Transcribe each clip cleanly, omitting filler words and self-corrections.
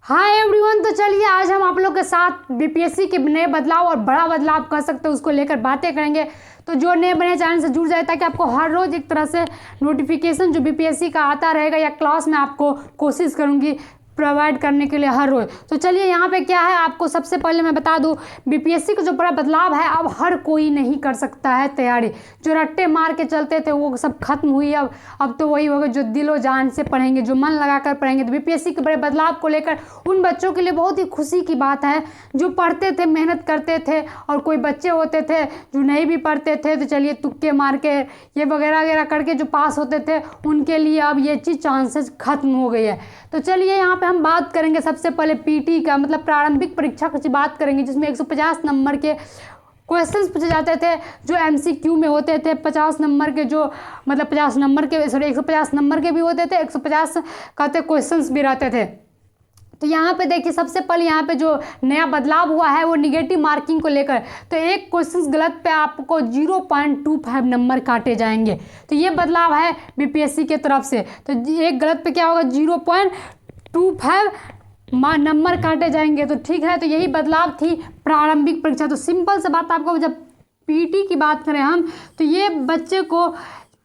Hi everyone. तो चलिए आज हम आप लोग के साथ बीपीएससी के नए बदलाव और बड़ा बदलाव कह सकते हैं उसको लेकर बातें करेंगे। तो जो नए बने चैनल से जुड़ जाए ताकि आपको हर रोज़ एक तरह से नोटिफिकेशन जो बीपीएससी का आता रहेगा या क्लास में आपको कोशिश करूँगी प्रोवाइड करने के लिए हर रोज़। तो चलिए यहाँ पे क्या है, आपको सबसे पहले मैं बता दूँ बीपीएससी का जो बड़ा बदलाव है अब हर कोई नहीं कर सकता है तैयारी। जो रट्टे मार के चलते थे वो सब खत्म हुई। अब तो वही होगा जो दिलो जान से पढ़ेंगे, जो मन लगाकर पढ़ेंगे। तो बीपीएससी के बड़े बदलाव को लेकर उन बच्चों के लिए बहुत ही खुशी की बात है जो पढ़ते थे, मेहनत करते थे, और कोई बच्चे होते थे जो नहीं भी पढ़ते थे तो चलिए तुक्के मार के ये वगैरह वगैरह करके जो पास होते थे उनके लिए अब ये चीज़ चांसेस खत्म हो गई है। तो चलिए यहाँ पे हम बात करेंगे सबसे पहले पीटी का मतलब प्रारंभिक परीक्षा की बात करेंगे, जिसमें 150 नंबर के क्वेश्चंस पूछे जाते थे जो एमसीक्यू में होते थे। 50 नंबर के जो मतलब 50 नंबर के 150 नंबर के भी होते थे, 150 कहते क्वेश्चंस भी रहते थे। तो यहाँ पे देखिए सबसे पहले यहाँ पे जो नया बदलाव हुआ है वो निगेटिव मार्किंग को लेकर। तो एक क्वेश्चन गलत पे आपको 0.25 नंबर काटे जाएंगे। तो ये बदलाव है बीपीएससी के तरफ से। तो एक गलत पे क्या होगा 0.25 नंबर काटे जाएंगे। तो ठीक है, तो यही बदलाव थी प्रारंभिक परीक्षा। तो सिंपल से बात आपको, जब पीटी की बात करें हम तो ये बच्चे को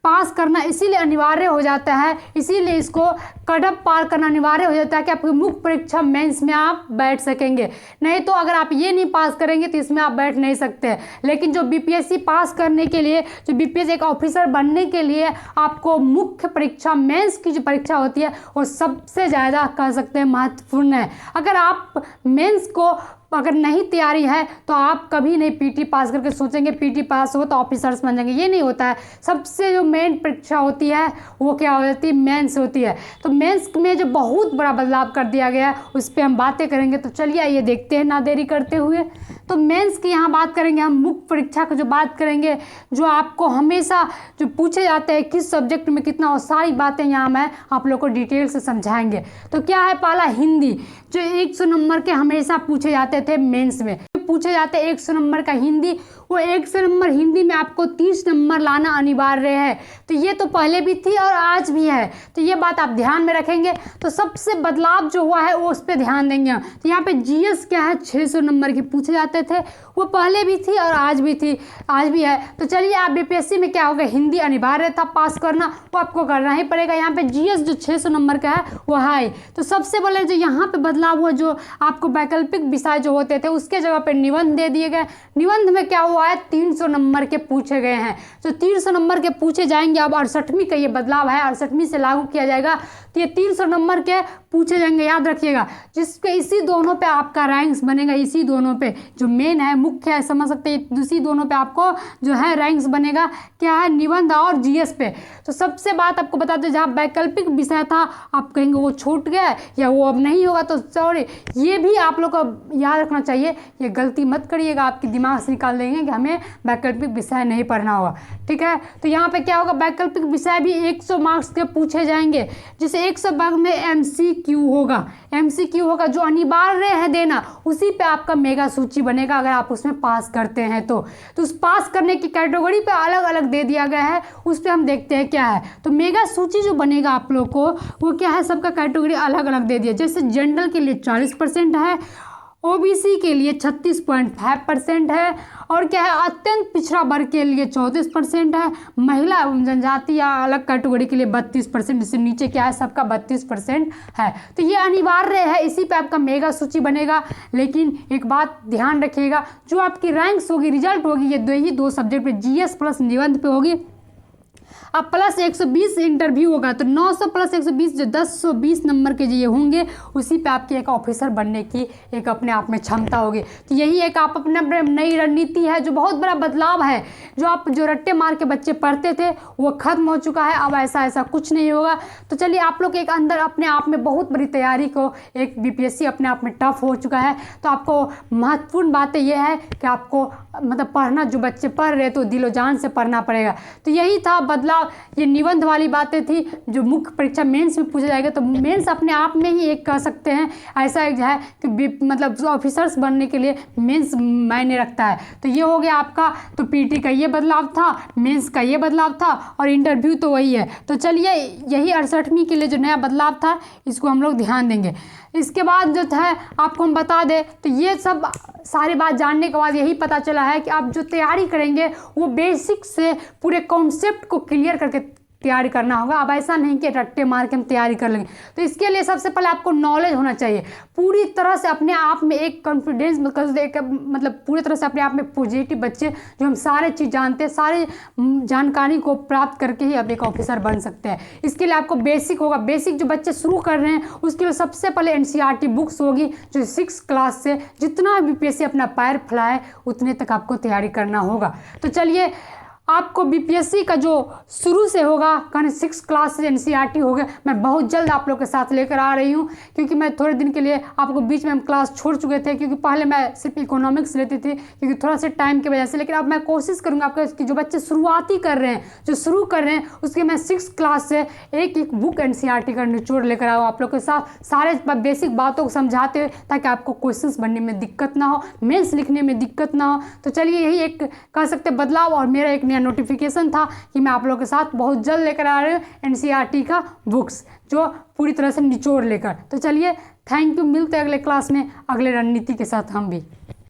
पास करना इसीलिए अनिवार्य हो जाता है, इसीलिए इसको कटअप पार करना अनिवार्य हो जाता है कि आपकी मुख्य परीक्षा मेंस में आप बैठ सकेंगे। नहीं तो अगर आप ये नहीं पास करेंगे तो इसमें आप बैठ नहीं सकते। लेकिन जो बीपीएससी पास करने के लिए, जो बीपीएससी एक ऑफिसर बनने के लिए आपको मुख्य परीक्षा मेंस की जो परीक्षा होती है वो सबसे ज़्यादा कह सकते हैं महत्वपूर्ण है। अगर आप मेंस को अगर नहीं तैयारी है तो आप कभी नहीं पीटी पास करके सोचेंगे पीटी पास हो तो ऑफिसर्स बन जाएंगे, ये नहीं होता है। सबसे जो मेन परीक्षा होती है वो क्या हो जाती है, मेंस होती है। तो मेंस में जो बहुत बड़ा बदलाव कर दिया गया है उस पर हम बातें करेंगे। तो चलिए आइए देखते हैं ना देरी करते हुए। तो मेंस की यहाँ बात करेंगे हम, मुख्य परीक्षा की जो बात करेंगे जो आपको हमेशा जो पूछे जाते हैं किस सब्जेक्ट में कितना, और सारी बातें यहाँ मैं आप लोग को डिटेल से समझाएंगे। तो क्या है, पहला हिंदी जो 100 नंबर के हमेशा पूछे जाते थे मेंस में, पूछे जाते 100 नंबर का हिंदी। वो 100 नंबर हिंदी में आपको 30 नंबर लाना अनिवार्य है। तो ये तो पहले भी थी और आज भी है, तो ये बात आप ध्यान में रखेंगे। तो सबसे बदलाव जो हुआ है वो उस पर ध्यान देंगे। तो यहाँ पे जीएस क्या है 600 नंबर की पूछे जाते थे, वो पहले भी थी और आज भी थी, आज भी है। तो चलिए आप बीपीएससी में क्या होगा, हिंदी अनिवार्य था पास करना, वो आपको करना ही पड़ेगा। यहाँ पे जीएस जो 600 नंबर का है वो है। तो सबसे पहले जो यहाँ पे बदलाव हुआ, जो आपको वैकल्पिक विषय जो होते थे उसके जगह पे निबंध दे दिए गए। निबंध में क्या हुआ है, 300 नंबर के पूछे गए हैं। तो 300 नंबर के पूछे जाएंगे। अब 68वीं का ये बदलाव है, 68वीं से लागू किया जाएगा। तो ये 300 नंबर के पूछे जाएंगे, याद रखिएगा, जिसपे इसी दोनों पे आपका रैंक्स बनेगा। इसी दोनों पे जो मेन है, मुख्य है, समझ सकते हैं, इसी दोनों पे आपको जो है रैंक्स बनेगा। क्या है, निबंध और जीएस पे। तो सबसे बात आपको बता दें, जहाँ वैकल्पिक विषय था आप कहेंगे वो छूट गया या वो अब नहीं होगा, तो सॉरी, ये भी आप लोग को याद रखना चाहिए। ये गलती मत करिएगा, आपके दिमाग से निकाल देंगे कि हमें वैकल्पिक विषय नहीं पढ़ना होगा। ठीक है, तो यहाँ पे क्या होगा, वैकल्पिक विषय भी 100 मार्क्स के पूछे जाएंगे, जिसे 100 मार्क्स में एमसीक्यू होगा। एमसीक्यू होगा जो अनिवार्य है देना, उसी पे आपका मेगा सूची बनेगा अगर आप उसमें पास करते हैं तो उस पास करने की कैटेगरी पे अलग अलग दे दिया गया है, उस पर हम देखते हैं क्या है। तो मेगा सूची जो बनेगा आप लोग को वो क्या है, सबका कैटेगरी अलग अलग दे दिया। जैसे जनरल के लिए 40% है, ओबीसी के लिए 36.5% है, और क्या है अत्यंत पिछड़ा वर्ग के लिए 34% है, महिला एवं जनजाति या अलग कैटेगरी के लिए 32%, इससे नीचे क्या है सबका 32% है। तो ये अनिवार्य है, इसी पे आपका मेगा सूची बनेगा। लेकिन एक बात ध्यान रखिएगा, जो आपकी रैंक्स होगी, रिजल्ट होगी, ये दो सब्जेक्ट पे जीएस प्लस निबंध पे होगी। अब प्लस 120 इंटरव्यू होगा, तो 900 प्लस 120 जो 1020 नंबर के जो ये होंगे, उसी पे आपकी एक ऑफिसर बनने की एक अपने आप में क्षमता होगी। तो यही एक आप अपने नई रणनीति है, जो बहुत बड़ा बदलाव है। जो रट्टे मार के बच्चे पढ़ते थे वो खत्म हो चुका है, अब ऐसा कुछ नहीं होगा। तो चलिए आप लोग एक अंदर अपने आप में बहुत बड़ी तैयारी को, एक बीपीएससी अपने आप में टफ हो चुका है। तो आपको महत्वपूर्ण बातें यह है कि आपको मतलब पढ़ना, जो बच्चे पढ़ रहे तो दिलो जान से पढ़ना पड़ेगा। तो यही था बदलाव बदलाव, ये निबंध वाली बातें थी जो मुख्य परीक्षा मेंस में पूछा जाएगा। तो मेंस अपने आप में ही एक कह सकते हैं ऐसा एक है कि मतलब ऑफिसर्स बनने के लिए मेंस मायने रखता है। तो ये हो गया आपका, तो पीटी का ये बदलाव था, मेंस का ये बदलाव था और इंटरव्यू तो वही है। तो चलिए यही 68वीं के लिए जो नया बदलाव था इसको हम लोग ध्यान देंगे। इसके बाद जो था आपको हम बता दें, तो ये सब सारी बात जानने के बाद यही पता चला है कि आप जो तैयारी करेंगे वो बेसिक से पूरे कॉन्सेप्ट को क्लियर करके तैयारी करना होगा। अब ऐसा नहीं कि रट्टे मार के हम तैयारी कर लेंगे। तो इसके लिए सबसे पहले आपको नॉलेज होना चाहिए, पूरी तरह से अपने आप में एक कॉन्फिडेंस, मतलब पूरी तरह से अपने आप में पॉजिटिव बच्चे जो हम सारे चीज़ जानते हैं, सारी जानकारी को प्राप्त करके ही अब एक ऑफिसर बन सकते हैं। इसके लिए आपको बेसिक होगा। बेसिक जो बच्चे शुरू कर रहे हैं उसके लिए सबसे पहले NCERT बुक्स होगी, जो 6 क्लास से जितना BPSC अपना पैर फैलाए उतने तक आपको तैयारी करना होगा। तो चलिए आपको BPSC का जो शुरू से होगा, कहने 6 क्लास से NCERT हो गया, मैं बहुत जल्द आप लोग के साथ लेकर आ रही हूँ, क्योंकि मैं थोड़े दिन के लिए आपको बीच में हम क्लास छोड़ चुके थे, क्योंकि पहले मैं सिर्फ इकोनॉमिक्स लेती थी क्योंकि थोड़ा सा टाइम की वजह से। लेकिन अब मैं कोशिश करूँगा आपका जो बच्चे शुरुआती कर रहे हैं, जो शुरू कर रहे हैं, उसके मैं 6 क्लास से एक बुक NCERT का निचोड़ लेकर आऊँ आप लोग के साथ, सारे बेसिक बातों को समझाते हुए, ताकि आपको क्वेश्चंस बनने में दिक्कत ना हो, मेंस लिखने में दिक्कत ना हो। तो चलिए यही एक कह सकते बदलाव और मेरा एक नया नोटिफिकेशन था कि मैं आप लोगों के साथ बहुत जल्द लेकर आ रहे हूँ NCERT का बुक्स, जो पूरी तरह से निचोड़ लेकर। तो चलिए थैंक यू, मिलते हैं अगले क्लास में अगले रणनीति के साथ हम भी।